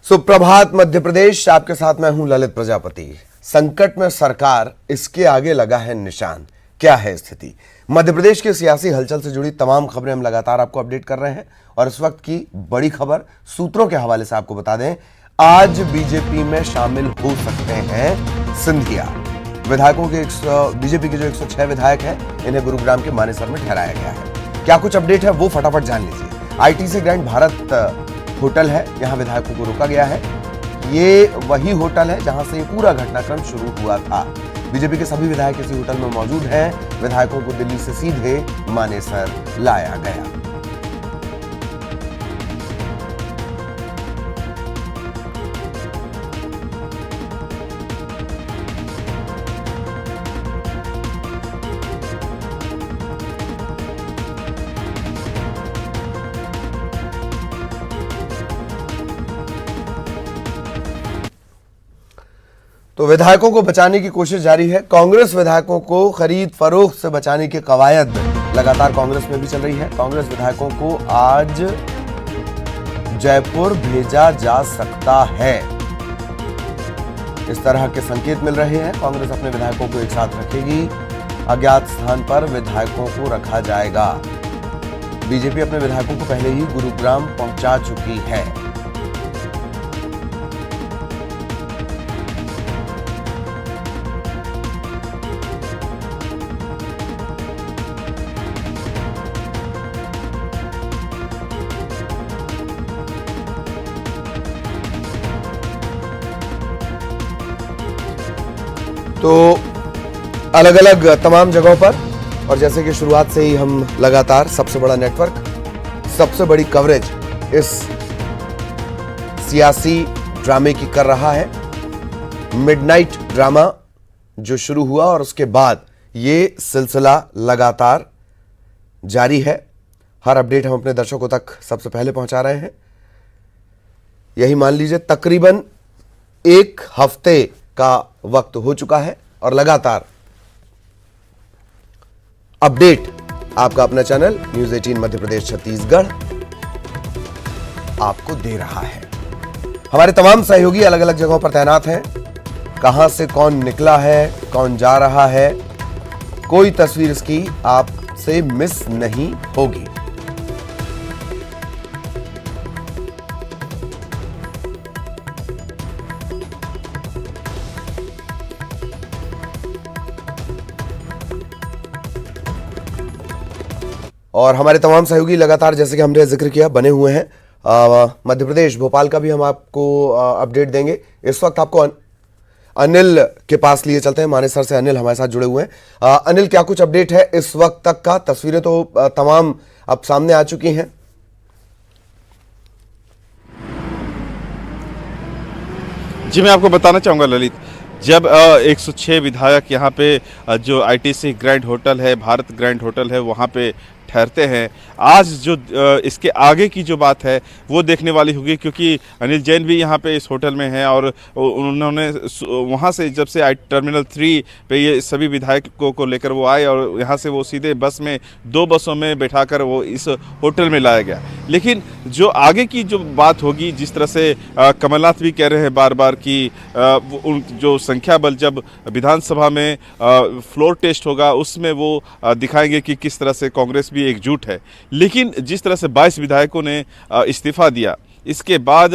सुप्रभात मध्य प्रदेश, आपके साथ मैं हूं ललित प्रजापति। संकट में सरकार, इसके आगे लगा है निशान। क्या है स्थिति? मध्य प्रदेश के सियासी हलचल से जुड़ी तमाम खबरें हम लगातार आपको अपडेट कर रहे हैं और इस वक्त की बड़ी खबर सूत्रों के हवाले से आपको बता दें, आज बीजेपी में शामिल हो सकते हैं सिंधिया। विधायकों के बीजेपी के जो 106 विधायक हैं, इन्हें गुरुग्राम के मानेसर में ठहराया गया है। क्या कुछ अपडेट है वो फटाफट जान लीजिए। आईटीसी ग्रैंड भारत होटल है, यहां विधायकों को रोका गया है। ये वही होटल है जहां से ये पूरा घटनाक्रम शुरू हुआ था। बीजेपी के सभी विधायक इसी होटल में मौजूद हैं। विधायकों को दिल्ली से सीधे मानेसर लाया गया। तो विधायकों को बचाने की कोशिश जारी है। कांग्रेस विधायकों को खरीद फरोख्त से बचाने की कवायद लगातार कांग्रेस में भी चल रही है। कांग्रेस विधायकों को आज जयपुर भेजा जा सकता है, इस तरह के संकेत मिल रहे हैं। कांग्रेस अपने विधायकों को एक साथ रखेगी, अज्ञात स्थान पर विधायकों को रखा जाएगा। बीजेपी अपने विधायकों को पहले ही गुरुग्राम पहुंचा चुकी है। तो अलग अलग तमाम जगहों पर, और जैसे कि शुरुआत से ही हम लगातार सबसे बड़ा नेटवर्क, सबसे बड़ी कवरेज इस सियासी ड्रामे की कर रहा है। मिडनाइट ड्रामा जो शुरू हुआ और उसके बाद ये सिलसिला लगातार जारी है। हर अपडेट हम अपने दर्शकों तक सबसे पहले पहुंचा रहे हैं। यही मान लीजिए तकरीबन एक हफ्ते का वक्त हो चुका है और लगातार अपडेट आपका अपना चैनल न्यूज़ 18 मध्य प्रदेश छत्तीसगढ़ आपको दे रहा है। हमारे तमाम सहयोगी अलग अलग जगहों पर तैनात हैं। कहां से कौन निकला है, कौन जा रहा है, कोई तस्वीर इसकी आपसे मिस नहीं होगी। और हमारे तमाम सहयोगी लगातार, जैसे कि हमने जिक्र किया, बने हुए हैं। मध्य प्रदेश भोपाल का भी हम आपको अपडेट देंगे। इस वक्त आपको अनिल के पास लिए चलते हैं। मानेसर से अनिल हमारे साथ जुड़े हुए हैं। अनिल, क्या कुछ अपडेट है इस वक्त तक का? तस्वीरें तो तमाम अब सामने आ चुकी हैं। जी, मैं आपको बताना चाहूँगा ललित, जब 106 विधायक यहाँ पे जो आईटीसी ग्रैंड होटल है, भारत ग्रैंड होटल है, वहाँ पे ठहरते हैं, आज जो इसके आगे की जो बात है वो देखने वाली होगी, क्योंकि अनिल जैन भी यहाँ पे इस होटल में हैं और उन्होंने वहाँ से जब से टर्मिनल 3 पे ये सभी विधायकों को लेकर वो आए और यहाँ से वो सीधे बस में 2 बसों में बैठाकर वो इस होटल में लाया गया। लेकिन जो आगे की जो बात होगी, जिस तरह से कमलनाथ भी कह रहे हैं बार बार कि उन जो संख्या बल जब विधानसभा में फ्लोर टेस्ट होगा उसमें वो दिखाएंगे कि किस तरह से कांग्रेस भी एकजुट है। लेकिन जिस तरह से 22 विधायकों ने इस्तीफा दिया, इसके बाद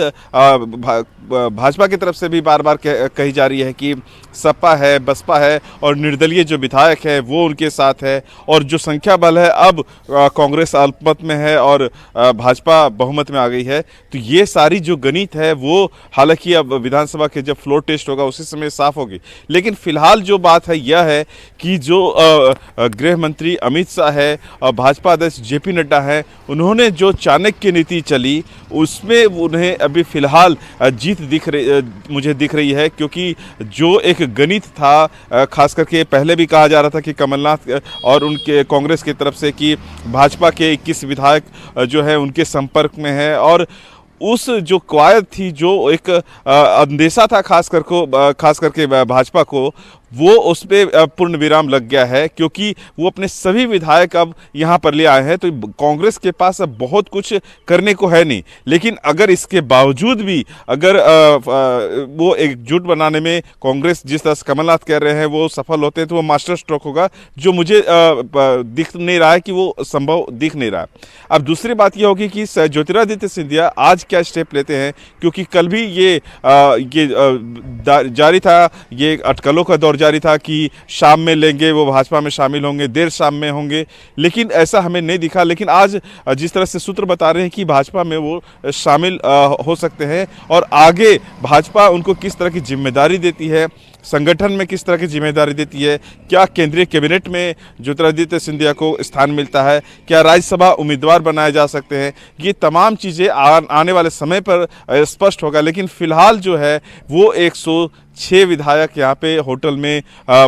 भाजपा की तरफ से भी बार बार कही जा रही है कि सपा है, बसपा है और निर्दलीय जो विधायक है वो उनके साथ है, और जो संख्या बल है अब कांग्रेस अल्पमत में है और भाजपा बहुमत में आ गई है। तो ये सारी जो गणित है वो हालांकि अब विधानसभा के जब फ्लोर टेस्ट होगा उसी समय साफ होगी। लेकिन फिलहाल जो बात है यह है कि जो गृह मंत्री अमित शाह है और भाजपा अध्यक्ष जेपी नड्डा है, उन्होंने जो चाणक्य नीति चली उसमें उन्हें अभी फिलहाल जीत मुझे दिख रही है, क्योंकि जो एक गणित था, खास करके पहले भी कहा जा रहा था कि कमलनाथ और उनके कांग्रेस की तरफ से कि भाजपा के 21 विधायक जो है उनके संपर्क में है, और उस जो कवायद थी, जो एक अंदेशा था खास करके भाजपा को, वो उस पर पूर्ण विराम लग गया है, क्योंकि वो अपने सभी विधायक अब यहाँ पर ले आए हैं। तो कांग्रेस के पास अब बहुत कुछ करने को है नहीं, लेकिन अगर इसके बावजूद भी अगर वो एकजुट बनाने में कांग्रेस जिस तरह से कमलनाथ कह रहे हैं वो सफल होते हैं, तो वो मास्टर स्ट्रोक होगा, जो मुझे दिख नहीं रहा है कि वो संभव दिख नहीं रहा। अब दूसरी बात ये होगी कि ज्योतिरादित्य सिंधिया आज क्या स्टेप लेते हैं, क्योंकि कल भी ये जारी था, ये अटकलों का दौर जारी था कि शाम में लेंगे, वो भाजपा में शामिल होंगे, देर शाम में होंगे, लेकिन ऐसा हमें नहीं दिखा। लेकिन आज जिस तरह से सूत्र बता रहे हैं कि भाजपा में वो शामिल हो सकते हैं, और आगे भाजपा उनको किस तरह की जिम्मेदारी देती है, संगठन में किस तरह की जिम्मेदारी देती है, क्या केंद्रीय कैबिनेट में ज्योतिरादित्य सिंधिया को स्थान मिलता है, क्या राज्यसभा उम्मीदवार बनाए जा सकते हैं, ये तमाम चीज़ें आने वाले समय पर स्पष्ट होगा। लेकिन फिलहाल जो है वो 106 विधायक यहाँ पे होटल में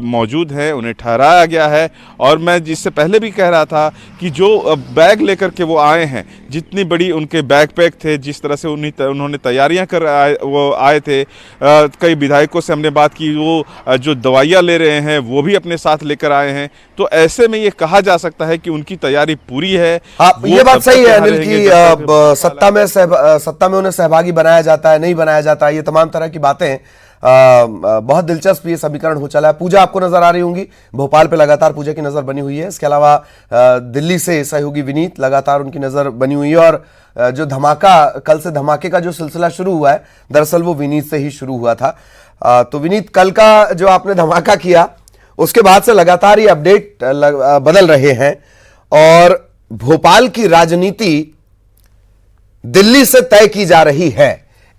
मौजूद हैं, उन्हें ठहराया गया है। और मैं जिससे पहले भी कह रहा था कि जो बैग लेकर के वो आए हैं, जितनी बड़ी उनके बैग पैक थे, जिस तरह से उन्होंने तैयारियां कर वो आए थे, कई विधायकों से हमने बात की, वो जो दवाइयाँ ले रहे हैं वो भी अपने साथ लेकर आए हैं। तो ऐसे में ये कहा जा सकता है कि उनकी तैयारी पूरी है। हाँ, ये बात सही है अनिल की सत्ता में उन्हें सहभागी बनाया जाता है, नहीं बनाया जाता है, ये तमाम तरह की बातें बहुत दिलचस्प ये समीकरण हो चला है। पूजा आपको नजर आ रही होंगी, भोपाल पे लगातार पूजा की नजर बनी हुई है। इसके अलावा दिल्ली से सहयोगी विनीत, लगातार उनकी नजर बनी हुई है। और जो धमाका, कल से धमाके का जो सिलसिला शुरू हुआ है, दरअसल वो विनीत से ही शुरू हुआ था। तो विनीत, कल का जो आपने धमाका किया, उसके बाद से लगातार ये अपडेट बदल रहे हैं, और भोपाल की राजनीति दिल्ली से तय की जा रही है।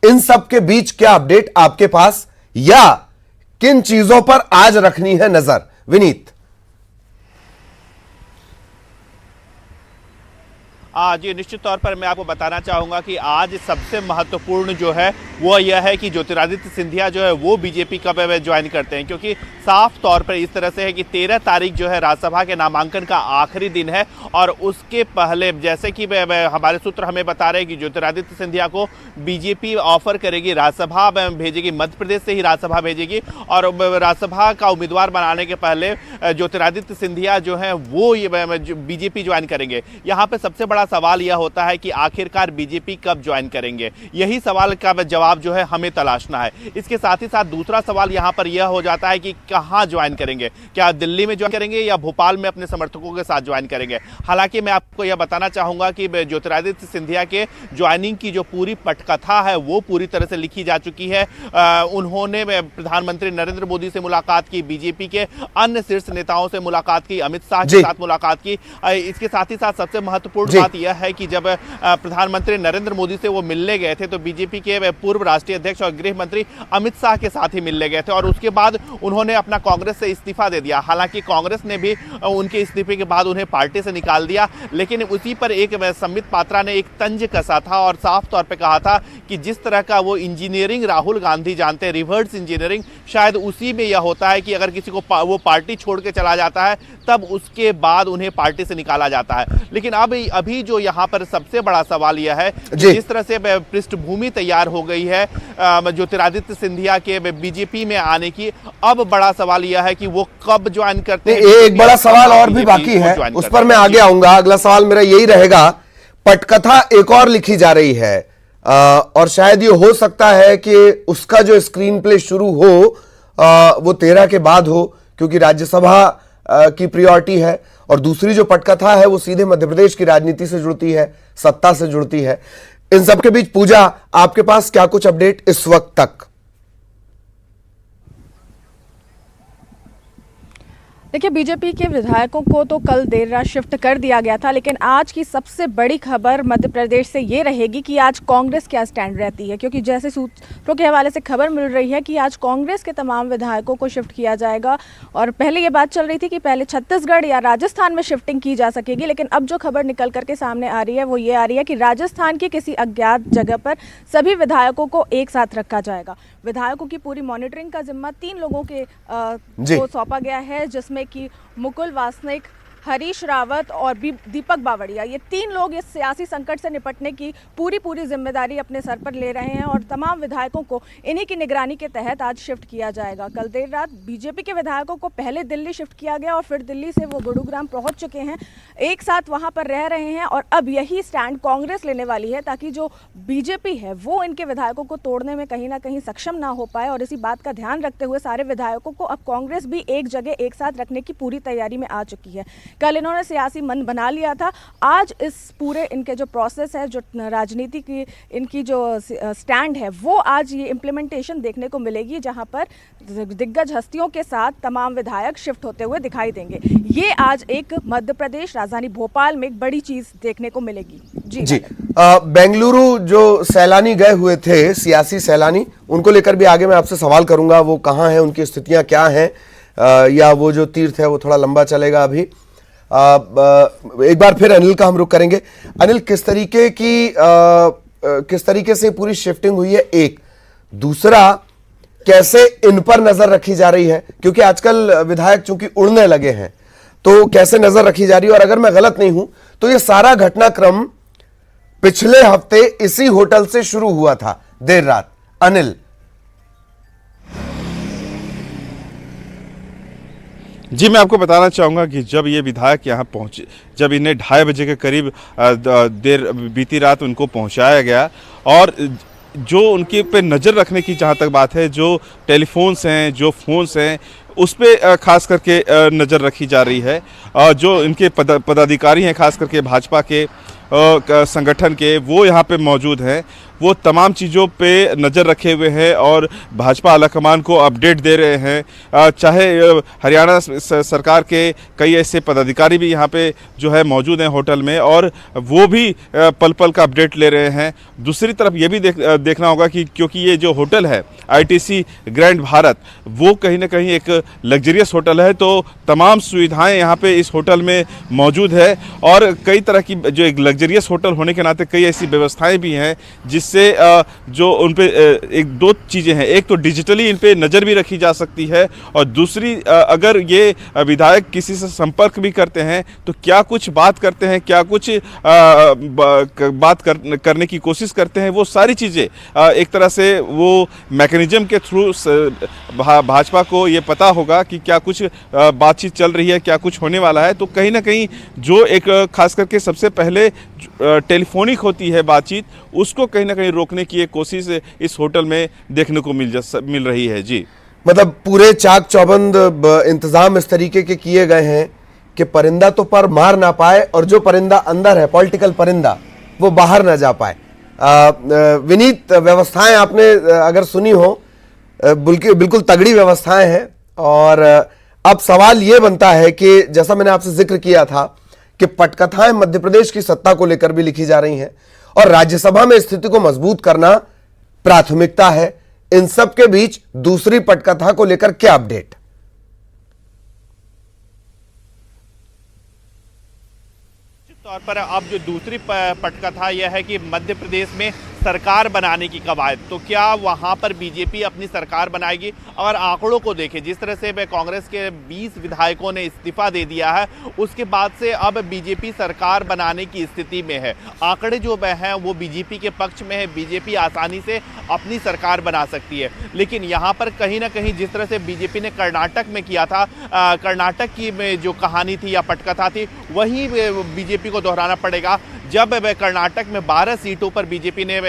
इन सब के बीच क्या अपडेट आपके पास, या किन चीजों पर आज रखनी है नजर, विनीत? जी, निश्चित तौर पर मैं आपको बताना चाहूँगा कि आज सबसे महत्वपूर्ण जो है वो यह है कि ज्योतिरादित्य सिंधिया जो है वो बीजेपी कब ज्वाइन करते हैं, क्योंकि साफ तौर पर इस तरह से है कि 13 तारीख जो है राज्यसभा के नामांकन का आखिरी दिन है। और उसके पहले जैसे कि हमारे सूत्र हमें बता रहे हैं कि ज्योतिरादित्य सिंधिया को बीजेपी ऑफर करेगी, राज्यसभा भेजेगी, मध्य प्रदेश से ही राज्यसभा भेजेगी, और राज्यसभा का उम्मीदवार बनाने के पहले ज्योतिरादित्य सिंधिया जो है वो बीजेपी ज्वाइन करेंगे। यहाँ पर सबसे बड़ा सवाल यह होता है कि आखिरकार बीजेपी कब ज्वाइन करेंगे, यही सवाल का जवाब जो है हमें तलाशना है। इसके साथ ही साथ दूसरा सवाल यहां पर यह हो जाता है कि कहां ज्वाइन करेंगे, क्या दिल्ली में ज्वाइन करेंगे या भोपाल में अपने समर्थकों के साथ ज्वाइन करेंगे। हालांकि मैं आपको यह बताना चाहूंगा कि ज्योतिरादित्य सिंधिया के ज्वाइनिंग की जो पूरी पटकथा है वो पूरी तरह से लिखी जा चुकी है। उन्होंने प्रधानमंत्री नरेंद्र मोदी से मुलाकात की, बीजेपी के अन्य शीर्ष नेताओं से मुलाकात की, अमित शाह के साथ मुलाकात की। इसके साथ ही साथ सबसे महत्वपूर्ण बात यह है कि जब प्रधानमंत्री नरेंद्र मोदी से वो मिलने गए थे तो बीजेपी के पूर्व राष्ट्रीय अध्यक्ष और गृह मंत्री अमित शाह के साथ ही मिलने गए थे, और उसके बाद उन्होंने अपना कांग्रेस से इस्तीफा दे दिया। हालांकि कांग्रेस ने भी उनके इस्तीफे के बाद उन्हें पार्टी से निकाल दिया, लेकिन उसी पर एक संबित पात्रा ने एक तंज कसा था और साफ तौर पर कहा था कि जिस तरह का वो इंजीनियरिंग राहुल गांधी जानते हैं, रिवर्स इंजीनियरिंग, शायद उसी में यह होता है कि अगर किसी को वो पार्टी छोड़ के चला जाता है तब उसके बाद उन्हें पार्टी से निकाला जाता है। लेकिन अभी जो यहाँ पर सबसे बड़ा सवाल यह है कि जिस तरह से पृष्ठभूमि तैयार हो गई है ज्योतिरादित्य सिंधिया के बीजेपी में आने की, अब बड़ा सवाल यह है कि वो कब ज्वाइन करते हैं। एक बड़ा सवाल और भी बाकी है, उस पर मैं आगे आऊंगा। अगला सवाल मेरा यही रहेगा, पटकथा एक और लिखी जा रही है, और शायद ये हो सकता है कि उसका जो स्क्रीन प्ले शुरू हो वो 13 के बाद हो, क्योंकि राज्यसभा की प्रायोरिटी है, और दूसरी जो पटकथा है वो सीधे मध्य प्रदेश की राजनीति से जुड़ती है, सत्ता से जुड़ती है। इन सब के बीच पूजा, आपके पास क्या कुछ अपडेट इस वक्त तक? देखिए, बीजेपी के विधायकों को तो कल देर रात शिफ्ट कर दिया गया था, लेकिन आज की सबसे बड़ी खबर मध्य प्रदेश से ये रहेगी कि आज कांग्रेस क्या स्टैंड रहती है, क्योंकि जैसे सूत्रों के हवाले से खबर मिल रही है कि आज कांग्रेस के तमाम विधायकों को शिफ्ट किया जाएगा। और पहले ये बात चल रही थी कि पहले छत्तीसगढ़ या राजस्थान में शिफ्टिंग की जा सकेगी, लेकिन अब जो खबर निकल करके सामने आ रही है वो ये आ रही है कि राजस्थान की किसी अज्ञात जगह पर सभी विधायकों को एक साथ रखा जाएगा। विधायकों की पूरी मॉनिटरिंग का जिम्मा 3 लोगों के को सौंपा गया है, जिसमें कि मुकुल वासनिक, हरीश रावत और दीपक बावड़िया, ये 3 लोग इस सियासी संकट से निपटने की पूरी जिम्मेदारी अपने सर पर ले रहे हैं और तमाम विधायकों को इन्हीं की निगरानी के तहत आज शिफ्ट किया जाएगा। कल देर रात बीजेपी के विधायकों को पहले दिल्ली शिफ्ट किया गया और फिर दिल्ली से वो गुरुग्राम पहुंच चुके हैं, एक साथ वहां पर रह रहे हैं और अब यही स्टैंड कांग्रेस लेने वाली है ताकि जो बीजेपी है वो इनके विधायकों को तोड़ने में कहीं ना कहीं सक्षम ना हो पाए। और इसी बात का ध्यान रखते हुए सारे विधायकों को अब कांग्रेस भी एक जगह एक साथ रखने की पूरी तैयारी में आ चुकी है। कल इन्होंने सियासी मन बना लिया था, आज इस पूरे इनके जो प्रोसेस है, जो राजनीति की इनकी जो स्टैंड है, वो आज ये इम्प्लीमेंटेशन देखने को मिलेगी, जहां पर दिग्गज हस्तियों के साथ तमाम विधायक शिफ्ट होते हुए दिखाई देंगे। ये आज एक मध्य प्रदेश राजधानी भोपाल में एक बड़ी चीज देखने को मिलेगी। जी बेंगलुरु जो सैलानी गए हुए थे, सियासी सैलानी, उनको लेकर भी आगे मैं आपसे सवाल करूंगा, वो कहाँ हैं, उनकी स्थितियां क्या हैं, या वो जो तीर्थ है वो थोड़ा लंबा चलेगा अभी। एक बार फिर अनिल का हम रुख करेंगे। अनिल, किस तरीके से पूरी शिफ्टिंग हुई है, एक दूसरा कैसे इन पर नजर रखी जा रही है, क्योंकि आजकल विधायक चूंकि उड़ने लगे हैं, तो कैसे नजर रखी जा रही है? और अगर मैं गलत नहीं हूं तो ये सारा घटनाक्रम पिछले हफ्ते इसी होटल से शुरू हुआ था देर रात। अनिल, जी मैं आपको बताना चाहूँगा कि जब ये विधायक यहाँ पहुँचे, जब इन्हें 2:30 बजे के करीब देर बीती रात उनको पहुँचाया गया, और जो उनके पे नज़र रखने की जहाँ तक बात है, जो टेलीफोन्स हैं, जो फ़ोन्स हैं, उस पे खास करके नज़र रखी जा रही है। जो इनके पदाधिकारी हैं, खास करके भाजपा के संगठन के, वो यहाँ पे मौजूद हैं, वो तमाम चीज़ों पे नज़र रखे हुए हैं और भाजपा आलाकमान को अपडेट दे रहे हैं। चाहे हरियाणा सरकार के कई ऐसे पदाधिकारी भी यहाँ पे जो है मौजूद हैं होटल में, और वो भी पल पल का अपडेट ले रहे हैं। दूसरी तरफ ये भी देखना होगा कि क्योंकि ये जो होटल है ITC ग्रैंड भारत, वो कहीं ना कहीं एक लग्जरियस होटल है, तो तमाम सुविधाएं यहाँ पे इस होटल में मौजूद है, और कई तरह की, जो एक लग्जरियस होटल होने के नाते कई ऐसी व्यवस्थाएं भी हैं जिससे जो उन पे एक दो चीज़ें हैं, एक तो डिजिटली इन पे नज़र भी रखी जा सकती है, और दूसरी अगर ये विधायक किसी से संपर्क भी करते हैं तो क्या कुछ बात करते हैं, क्या कुछ बात करने की कोशिश करते हैं, वो सारी चीज़ें एक तरह से वो मैकेनिज्म के थ्रू भाजपा को ये पता होगा कि क्या कुछ बातचीत चल रही है, क्या कुछ होने वाला है। तो कहीं ना कहीं जो एक खास करके सबसे पहले टेलीफोनिक होती है बातचीत, उसको कहीं ना कहीं रोकने की एक कोशिश इस होटल में देखने को मिल रही है। जी, मतलब पूरे चाक चौबंद इंतजाम इस तरीके के किए गए हैं कि परिंदा तो पर मार ना पाए, और जो परिंदा अंदर है, पॉलिटिकल परिंदा, वो बाहर ना जा पाए। विनीत, व्यवस्थाएं आपने अगर सुनी हो, बिल्कुल तगड़ी व्यवस्थाएं हैं। और अब सवाल ये बनता है कि जैसा मैंने आपसे जिक्र किया था कि पटकथाएं मध्य प्रदेश की सत्ता को लेकर भी लिखी जा रही हैं, और राज्यसभा में स्थिति को मजबूत करना प्राथमिकता है। इन सब के बीच दूसरी पटकथा को लेकर क्या अपडेट? तौर पर अब जो दूसरी पटकथा यह है कि मध्य प्रदेश में सरकार बनाने की कवायद, तो क्या वहां पर बीजेपी अपनी सरकार बनाएगी? अगर आंकड़ों को देखें, जिस तरह से कांग्रेस के 20 विधायकों ने इस्तीफा दे दिया है, उसके बाद से अब बीजेपी सरकार बनाने की स्थिति में है। आंकड़े जो हैं वो बीजेपी के पक्ष में है, बीजेपी आसानी से अपनी सरकार बना सकती है। लेकिन यहाँ पर कहीं ना कहीं जिस तरह से बीजेपी ने कर्नाटक में किया था, कर्नाटक की में जो कहानी थी या पटकथा थी, वही बीजेपी को दोहराना पड़ेगा। जब कर्नाटक में 12 सीटों पर बीजेपी ने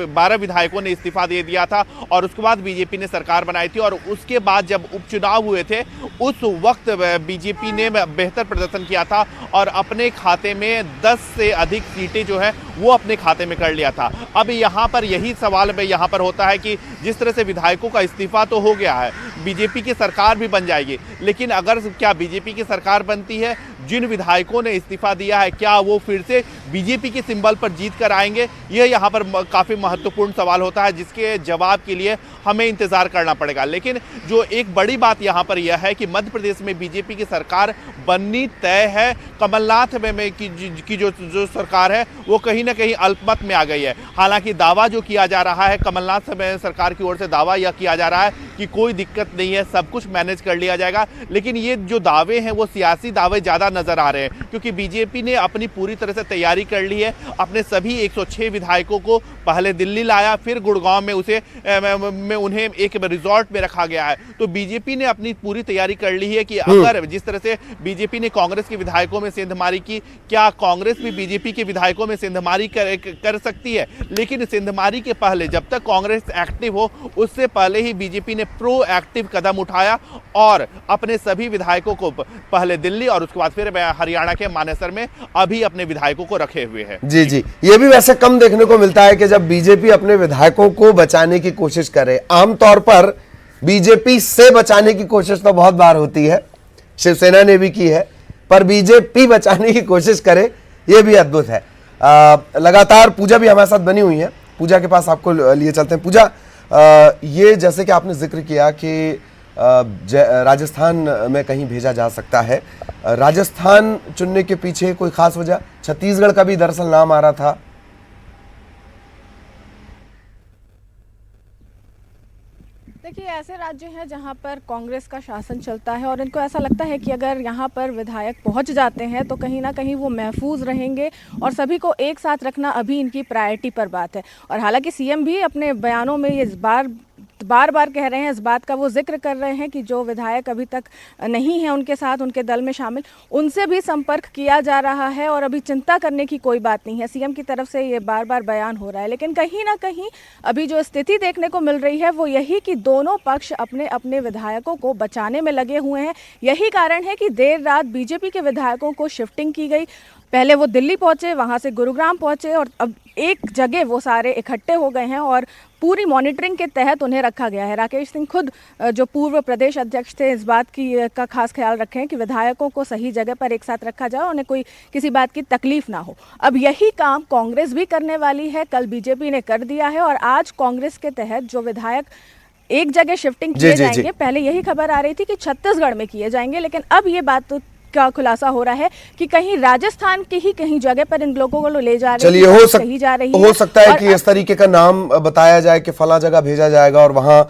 12 विधायकों ने इस्तीफा दे दिया था, और उसके बाद बीजेपी ने सरकार बनाई थी, और उसके बाद जब उपचुनाव हुए थे, उस वक्त बीजेपी ने बेहतर प्रदर्शन किया था और अपने खाते में 10 से अधिक सीटें जो है वो अपने खाते में कर लिया था। अब यहाँ पर यही सवाल यहाँ पर होता है कि जिस तरह से विधायकों का इस्तीफा तो हो गया है, बीजेपी की सरकार भी बन जाएगी, लेकिन अगर क्या बीजेपी की सरकार बनती है, जिन विधायकों ने इस्तीफा दिया है, क्या वो फिर से बीजेपी के सिंबल पर जीत कर आएंगे? यह यहाँ पर काफ़ी महत्वपूर्ण सवाल होता है, जिसके जवाब के लिए हमें इंतजार करना पड़ेगा। लेकिन जो एक बड़ी बात यहाँ पर यह है कि मध्य प्रदेश में बीजेपी की सरकार बननी तय है। कमलनाथ में की जो सरकार है वो कहीं ना कहीं अल्पमत में आ गई है। हालांकि दावा जो किया जा रहा है, कमलनाथ सरकार की ओर से दावा यह किया जा रहा है कि कोई दिक्कत नहीं है, सब कुछ मैनेज कर लिया जाएगा। लेकिन ये जो दावे हैं वो सियासी दावे ज़्यादा नजर आ रहे हैं, क्योंकि बीजेपी ने अपनी पूरी तरह से तैयारी कर ली है। अपने सभी 106 विधायकों को पहले दिल्ली लाया, फिर गुड़गांव में उन्हें एक रिजॉर्ट में रखा गया है। तो बीजेपी ने अपनी पूरी तैयारी कर ली है कि अगर जिस तरह से बीजेपी ने कांग्रेस के विधायकों में सेंधमारी की, क्या कांग्रेस भी बीजेपी के विधायकों में सेंधमारी कर सकती है। लेकिन सेंधमारी के पहले, जब तक कांग्रेस एक्टिव हो, उससे पहले ही बीजेपी ने प्रोएक्टिव कदम उठाया और अपने सभी विधायकों को पहले दिल्ली और उसके बाद फिर हरियाणा के मानेसर में अभी अपने विधायकों को रखे हुए हैं। जी जी, ये भी वैसे कम देखने को मिलता है कि जब बीजेपी अपने विधायकों को बचाने की कोशिश करे। आमतौर पर बीजेपी से बचाने की कोशिश तो बहुत बार होती है, शिवसेना ने भी की है, पर बीजेपी बचाने की कोशिश करे, ये भी अद्भुत है। लगातार पूजा भी हमारे साथ बनी हुई है, पूजा के पास आपको लिए चलते हैं। पूजा, ये जैसे कि आपने जिक्र किया कि राजस्थान में कहीं भेजा जा सकता है, राजस्थान चुनने के पीछे कोई खास वजह? छत्तीसगढ़ का भी दरअसल नाम आ रहा था। देखिए, ऐसे राज्य हैं जहां पर कांग्रेस का शासन चलता है और इनको ऐसा लगता है कि अगर यहां पर विधायक पहुंच जाते हैं तो कहीं ना कहीं वो महफूज रहेंगे और सभी को एक साथ रखना अभी इनकी प्रायोरिटी पर बात है। और हालांकि सीएम भी अपने बयानों में ये बार बार कह रहे हैं, इस बात का वो जिक्र कर रहे हैं कि जो विधायक अभी तक नहीं है उनके साथ, उनके दल में शामिल, उनसे भी संपर्क किया जा रहा है और अभी चिंता करने की कोई बात नहीं है। सीएम की तरफ से ये बार बार बयान हो रहा है। लेकिन कहीं ना कहीं अभी जो स्थिति देखने को मिल रही है वो यही कि दोनों पक्ष अपने अपने विधायकों को बचाने में लगे हुए हैं। यही कारण है कि देर रात बीजेपी के विधायकों को शिफ्टिंग की गई। पहले वो दिल्ली पहुंचे, वहां से गुरुग्राम पहुंचे और अब एक जगह वो सारे इकट्ठे हो गए हैं और पूरी मॉनिटरिंग के तहत उन्हें रखा गया है। राकेश सिंह खुद जो पूर्व प्रदेश अध्यक्ष थे, इस बात का खास ख्याल रखें कि विधायकों को सही जगह पर एक साथ रखा जाए, उन्हें कोई किसी बात की तकलीफ ना हो। अब यही काम कांग्रेस भी करने वाली है, कल बीजेपी ने कर दिया है और आज कांग्रेस के तहत जो विधायक एक जगह शिफ्टिंग किए जाएंगे, पहले यही खबर आ रही थी कि छत्तीसगढ़ में किए जाएंगे, लेकिन अब ये बात का खुलासा हो रहा है कि कहीं राजस्थान की ही कहीं जगह पर इन लोगों को ले जा रहे हैं। चलिए, हो सकता है कि इस तरीके का नाम बताया जाए कि फला जगह भेजा जाएगा और वहां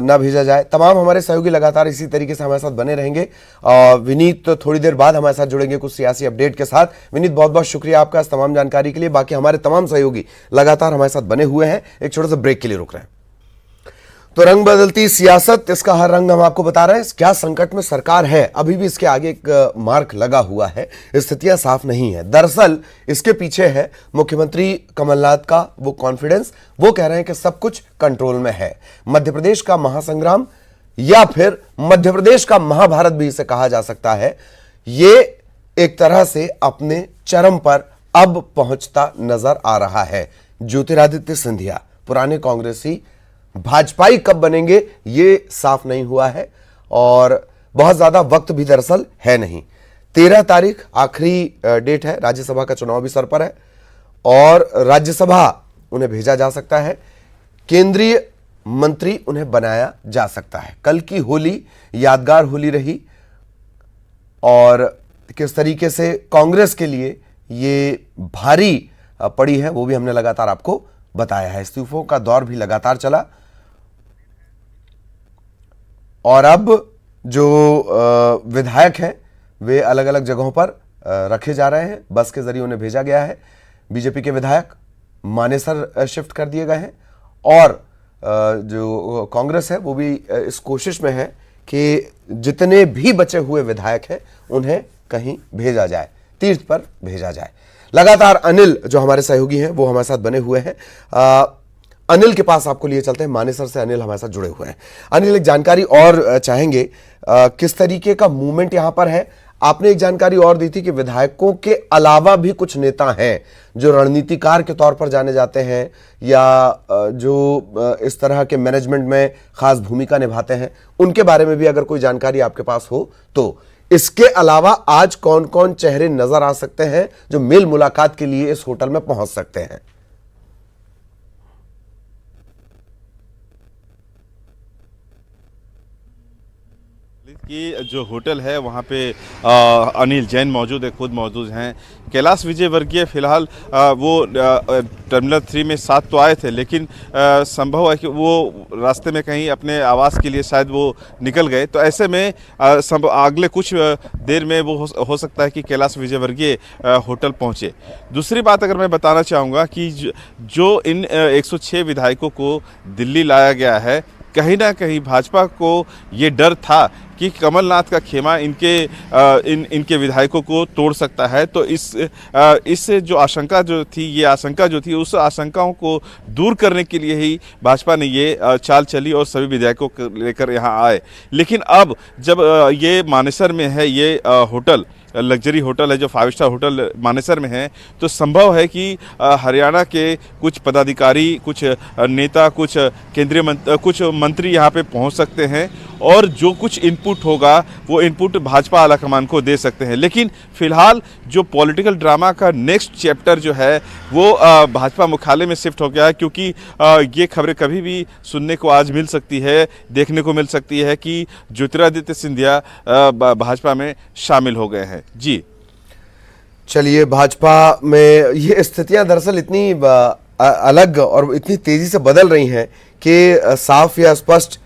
ना भेजा जाए। तमाम हमारे सहयोगी लगातार इसी तरीके से हमारे साथ बने रहेंगे। विनीत थोड़ी देर बाद हमारे साथ जुड़ेंगे कुछ सियासी अपडेट के साथ। विनीत, बहुत बहुत शुक्रिया आपका इस तमाम जानकारी के लिए। बाकी हमारे तमाम सहयोगी लगातार हमारे साथ बने हुए हैं। एक छोटे से ब्रेक के लिए रुक रहे हैं। तो रंग बदलती सियासत, इसका हर रंग हम आपको बता रहे हैं। क्या संकट में सरकार है? अभी भी इसके आगे एक मार्क लगा हुआ है, स्थितियां साफ नहीं है। दरअसल इसके पीछे है मुख्यमंत्री कमलनाथ का वो कॉन्फिडेंस। वो कह रहे हैं कि सब कुछ कंट्रोल में है। मध्य प्रदेश का महासंग्राम या फिर मध्य प्रदेश का महाभारत भी इसे कहा जा सकता है, ये एक तरह से अपने चरम पर अब पहुंचता नजर आ रहा है। ज्योतिरादित्य सिंधिया पुराने कांग्रेसी भाजपाई कब बनेंगे ये साफ नहीं हुआ है और बहुत ज्यादा वक्त भी दरअसल है नहीं। 13 तारीख आखिरी डेट है। राज्यसभा का चुनाव भी सर पर है और राज्यसभा उन्हें भेजा जा सकता है, केंद्रीय मंत्री उन्हें बनाया जा सकता है। कल की होली यादगार होली रही और किस तरीके से कांग्रेस के लिए ये भारी पड़ी है वो भी हमने लगातार आपको बताया है। इस्तीफों का दौर भी लगातार चला और अब जो विधायक हैं वे अलग अलग जगहों पर रखे जा रहे हैं। बस के जरिए उन्हें भेजा गया है। बीजेपी के विधायक मानेसर शिफ्ट कर दिए गए हैं और जो कांग्रेस है वो भी इस कोशिश में है कि जितने भी बचे हुए विधायक हैं उन्हें कहीं भेजा जाए, तीर्थ पर भेजा जाए। लगातार अनिल जो हमारे सहयोगी हैं वो हमारे साथ बने हुए हैं। अनिल के पास आपको लिए चलते हैं। मानेसर से अनिल हमारे साथ जुड़े हुए हैं। अनिल, एक जानकारी और चाहेंगे, किस तरीके का मूवमेंट यहां पर है? आपने एक जानकारी और दी थी कि विधायकों के अलावा भी कुछ नेता हैं जो रणनीतिकार के तौर पर जाने जाते हैं या जो इस तरह के मैनेजमेंट में खास भूमिका निभाते हैं, उनके बारे में भी अगर कोई जानकारी आपके पास हो तो। इसके अलावा आज कौन कौन चेहरे नजर आ सकते हैं जो मेल मुलाकात के लिए इस होटल में पहुंच सकते हैं? कि जो होटल है वहाँ पे अनिल जैन मौजूद है, खुद मौजूद हैं। कैलाश विजयवर्गीय फिलहाल वो टर्मिनल 3 में साथ तो आए थे, लेकिन संभव है कि वो रास्ते में कहीं अपने आवास के लिए शायद वो निकल गए। तो ऐसे में अगले कुछ देर में वो हो सकता है कि कैलाश विजयवर्गीय होटल पहुँचे। दूसरी बात अगर मैं बताना चाहूँगा कि जो इन 106 विधायकों को दिल्ली लाया गया है, कहीं ना कहीं भाजपा को ये डर था कि कमलनाथ का खेमा इनके विधायकों को तोड़ सकता है। तो इस जो आशंका जो थी, ये आशंका जो थी, उस आशंकाओं को दूर करने के लिए ही भाजपा ने ये चाल चली और सभी विधायकों को लेकर यहाँ आए। लेकिन अब जब ये मानेसर में है, ये होटल लग्जरी होटल है, जो 5 स्टार होटल मानेसर में है, तो संभव है कि हरियाणा के कुछ पदाधिकारी, कुछ नेता, कुछ कुछ मंत्री यहाँ पे पहुँच सकते हैं और जो कुछ इनपुट होगा वो इनपुट भाजपा आलाकमान को दे सकते हैं। लेकिन फिलहाल जो पॉलिटिकल ड्रामा का नेक्स्ट चैप्टर जो है वो भाजपा मुख्यालय में शिफ्ट हो गया है, क्योंकि ये खबरें कभी भी सुनने को आज मिल सकती है, देखने को मिल सकती है कि ज्योतिरादित्य सिंधिया भाजपा में शामिल हो गए हैं। जी चलिए, भाजपा में ये स्थितियां दरअसल इतनी अलग और इतनी तेजी से बदल रही हैं कि साफ या स्पष्ट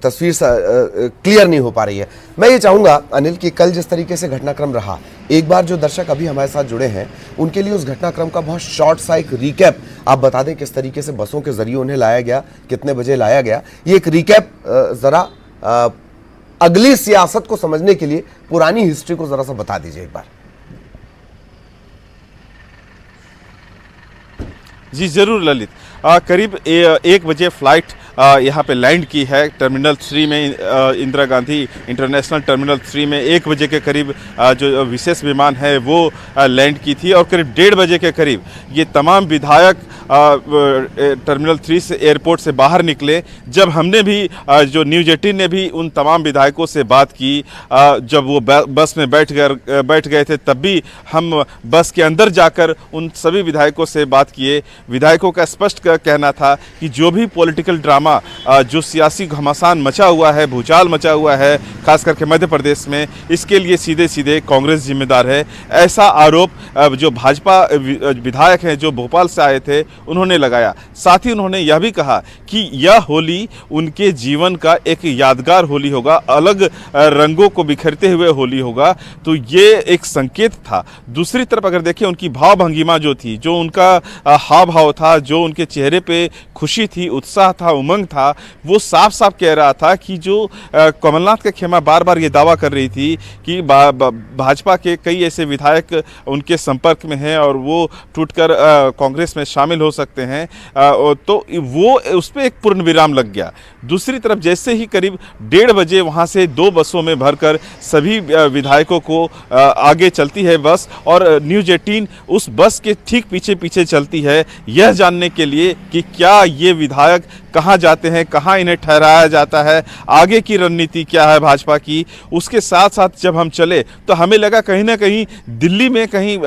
तस्वीर क्लियर नहीं हो पा रही है। मैं ये चाहूंगा अनिल कि कल जिस तरीके से घटनाक्रम रहा, एक बार जो दर्शक अभी हमारे साथ जुड़े हैं उनके लिए उस घटनाक्रम का बहुत शॉर्ट सा एक रिकैप आप बता दें, किस तरीके से बसों के जरिए उन्हें लाया गया, कितने बजे लाया गया। ये एक रिकैप जरा अगली सियासत को समझने के लिए पुरानी हिस्ट्री को जरा सा बता दीजिए एक बार। जी जरूर ललित। करीब 1 बजे फ्लाइट यहाँ पे लैंड की है टर्मिनल 3 में, इंदिरा गांधी इंटरनेशनल टर्मिनल 3 में 1 बजे के करीब जो विशेष विमान है वो लैंड की थी और करीब 1:30 बजे के करीब ये तमाम विधायक टर्मिनल 3 से एयरपोर्ट से बाहर निकले। जब हमने भी जो न्यूज़ 18 ने भी उन तमाम विधायकों से बात की, जब वो बस में बैठ गए थे, तब भी हम बस के अंदर जाकर उन सभी विधायकों से बात किए। विधायकों का स्पष्ट कहना था कि जो भी पॉलिटिकल ड्रामा, जो सियासी घमासान मचा हुआ है, भूचाल मचा हुआ है, खास करके मध्य प्रदेश में, इसके लिए सीधे सीधे कांग्रेस जिम्मेदार है। ऐसा आरोप जो भाजपा विधायक हैं जो भोपाल से आए थे उन्होंने लगाया। साथ ही उन्होंने यह भी कहा कि यह होली उनके जीवन का एक यादगार होली होगा, अलग रंगों को बिखरते हुए होली होगा। तो ये एक संकेत था। दूसरी तरफ अगर देखें उनकी भाव भंगिमा जो थी, जो उनका हाव भाव था, जो उनके चेहरे पे खुशी थी, उत्साह था, उमंग था, वो साफ साफ कह रहा था कि जो कमलनाथ का खेमा बार बार ये दावा कर रही थी कि भाजपा के कई ऐसे विधायक उनके संपर्क में हैं और वो टूटकर कांग्रेस में शामिल हो सकते हैं, तो वो उस पर एक पूर्ण विराम लग गया। दूसरी तरफ जैसे ही करीब 1:30 बजे वहाँ से 2 बसों में भरकर सभी विधायकों को आगे चलती है बस, और न्यूज़ 18 उस बस के ठीक पीछे पीछे चलती है, यह जानने के लिए कि क्या ये विधायक कहाँ जाते हैं, कहाँ इन्हें ठहराया जाता है, आगे की रणनीति क्या है भाजपा की। उसके साथ साथ जब हम चले तो हमें लगा कहीं ना कहीं दिल्ली में कहीं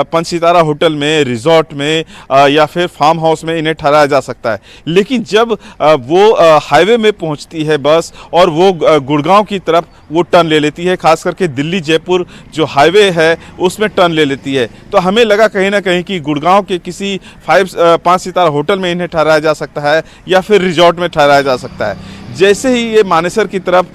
5 सितारा होटल में, रिजॉर्ट में या फिर फार्म हाउस में इन्हें ठहराया जा सकता है। लेकिन जब वो हाईवे में पहुंचती है बस और वो गुड़गांव की तरफ वो टर्न ले लेती है, खास करके दिल्ली जयपुर जो हाईवे है उसमें टर्न ले लेती है, तो हमें लगा कहीं ना कहीं कि गुड़गांव के किसी 5 सितारा होटल में इन्हें ठहराया जा सकता है या फिर रिजॉर्ट में ठहराया जा सकता है। जैसे ही ये मानेसर की तरफ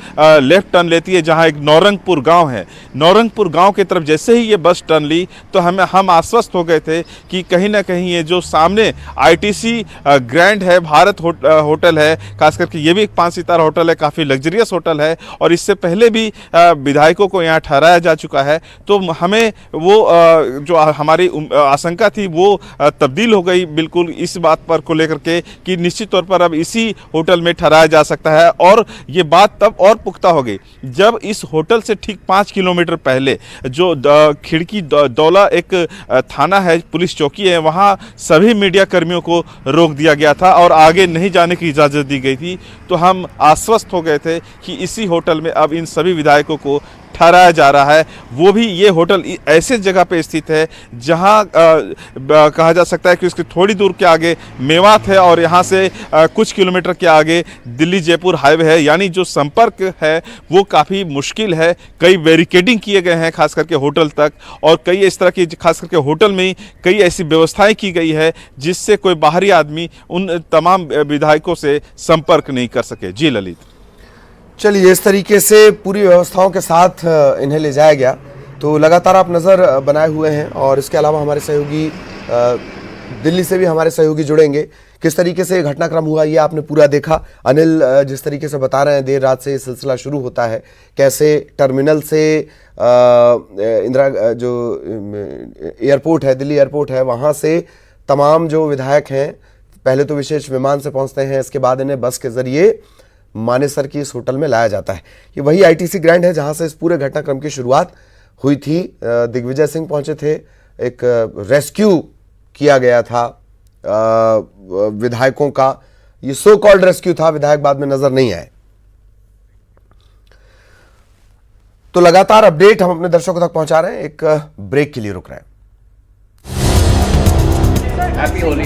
लेफ्ट टर्न लेती है, जहां एक नौरंगपुर गांव है, नौरंगपुर गांव की तरफ जैसे ही ये बस टर्न ली तो हम आश्वस्त हो गए थे कि कहीं ना कहीं ये जो सामने आईटीसी ग्रैंड है, भारत होटल है, खास करके ये भी एक 5 सितारा होटल है, काफ़ी लग्जरियस होटल है और इससे पहले भी विधायकों को यहाँ ठहराया जा चुका है। तो हमें वो जो हमारी आशंका थी वो तब्दील हो गई बिल्कुल इस बात पर को लेकर के कि निश्चित तौर पर अब इसी होटल में ठहराया जा सकता है। और ये बात तब और पुख्ता हो गई जब इस होटल से ठीक 5 किलोमीटर पहले जो खिड़की दौला एक थाना है, पुलिस चौकी है, वहां सभी मीडिया कर्मियों को रोक दिया गया था और आगे नहीं जाने की इजाजत दी गई थी। तो हम आश्वस्त हो गए थे कि इसी होटल में अब इन सभी विधायकों को ठहराया जा रहा है, वो भी ये होटल ऐसे जगह पे स्थित है जहां कहा जा सकता है कि उसके थोड़ी दूर के आगे मेवात है और यहाँ से कुछ किलोमीटर के आगे दिल्ली जयपुर हाईवे है। यानी जो संपर्क है वो काफ़ी मुश्किल है। कई बैरिकेडिंग किए गए हैं खास करके होटल तक, और कई इस तरह की खास करके होटल में ही कई ऐसी व्यवस्थाएं की गई है जिससे कोई बाहरी आदमी उन तमाम विधायकों से संपर्क नहीं कर सके। जी ललित। चलिए, इस तरीके से पूरी व्यवस्थाओं के साथ इन्हें ले जाया गया। तो लगातार आप नज़र बनाए हुए हैं, और इसके अलावा हमारे सहयोगी दिल्ली से भी हमारे सहयोगी जुड़ेंगे। किस तरीके से घटनाक्रम हुआ ये आपने पूरा देखा। अनिल जिस तरीके से बता रहे हैं, देर रात से ये सिलसिला शुरू होता है, कैसे टर्मिनल से इंदिरा जो एयरपोर्ट है, दिल्ली एयरपोर्ट है, वहाँ से तमाम जो विधायक हैं पहले तो विशेष विमान से पहुँचते हैं, इसके बाद इन्हें बस के ज़रिए मानेसर की इस होटल में लाया जाता है। ये वही आईटीसी ग्रैंड है जहाँ से इस पूरे घटनाक्रम की शुरुआत हुई थी। दिग्विजय सिंह पहुँचे थे, एक रेस्क्यू किया गया था विधायकों का। ये सो कॉल्ड रेस्क्यू था, विधायक बाद में नजर नहीं आए। तो लगातार अपडेट हम अपने दर्शकों तक पहुंचा रहे हैं। एक ब्रेक के लिए रुक रहे हैं। हैप्पी होली।